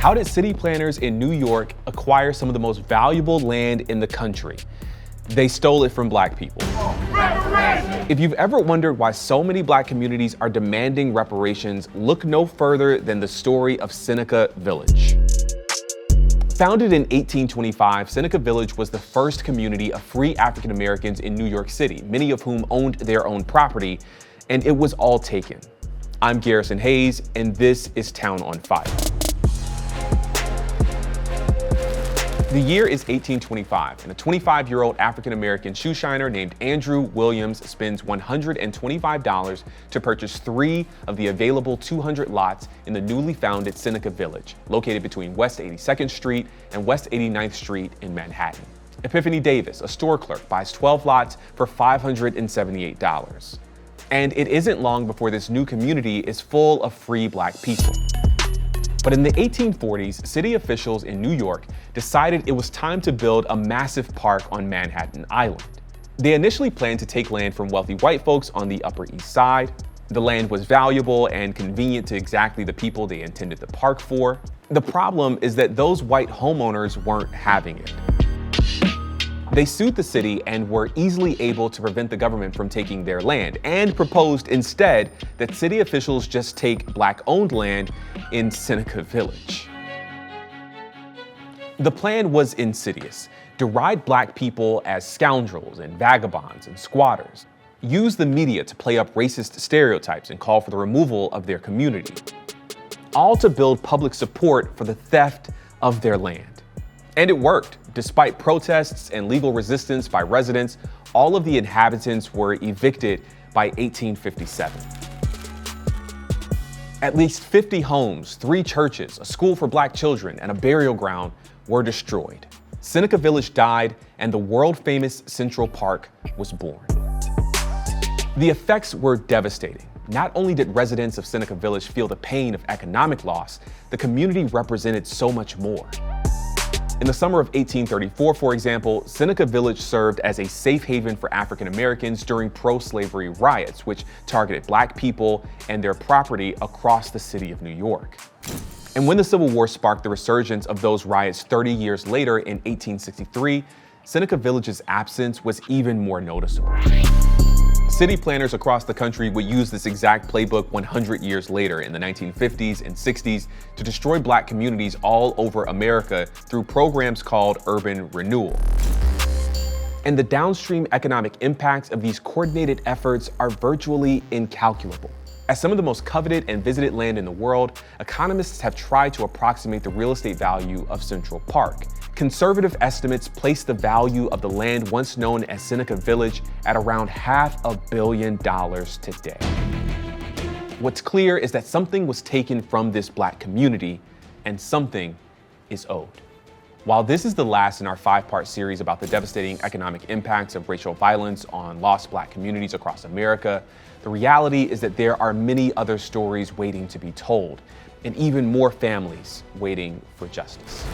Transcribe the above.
How did city planners in New York acquire some of the most valuable land in the country? They stole it from Black people. If you've ever wondered why so many Black communities are demanding reparations, look no further than the story of Seneca Village. Founded in 1825, Seneca Village was the first community of free African Americans in New York City, many of whom owned their own property, and it was all taken. I'm Garrison Hayes, and this is Town on Fire. The year is 1825, and a 25-year-old African-American shoeshiner named Andrew Williams spends $125 to purchase 3 of the available 200 lots in the newly founded Seneca Village, located between West 82nd Street and West 89th Street in Manhattan. Epiphany Davis, a store clerk, buys 12 lots for $578. And it isn't long before this new community is full of free Black people. But in the 1840s, city officials in New York decided it was time to build a massive park on Manhattan Island. They initially planned to take land from wealthy white folks on the Upper East Side. The land was valuable and convenient to exactly the people they intended the park for. The problem is that those white homeowners weren't having it. They sued the city and were easily able to prevent the government from taking their land, and proposed instead that city officials just take Black-owned land in Seneca Village. The plan was insidious: deride Black people as scoundrels and vagabonds and squatters, use the media to play up racist stereotypes and call for the removal of their community, all to build public support for the theft of their land. And it worked. Despite protests and legal resistance by residents, all of the inhabitants were evicted by 1857. At least 50 homes, 3 churches, a school for Black children, and a burial ground were destroyed. Seneca Village died, and the world-famous Central Park was born. The effects were devastating. Not only did residents of Seneca Village feel the pain of economic loss, the community represented so much more. In the summer of 1834, for example, Seneca Village served as a safe haven for African Americans during pro-slavery riots, which targeted Black people and their property across the city of New York. And when the Civil War sparked the resurgence of those riots 30 years later in 1863, Seneca Village's absence was even more noticeable. City planners across the country would use this exact playbook 100 years later in the 1950s and 60s to destroy Black communities all over America through programs called urban renewal. And the downstream economic impacts of these coordinated efforts are virtually incalculable. As some of the most coveted and visited land in the world, economists have tried to approximate the real estate value of Central Park. Conservative estimates place the value of the land once known as Seneca Village at around $500 million today. What's clear is that something was taken from this Black community, and something is owed. While this is the last in our 5-part series about the devastating economic impacts of racial violence on lost Black communities across America, the reality is that there are many other stories waiting to be told, and even more families waiting for justice.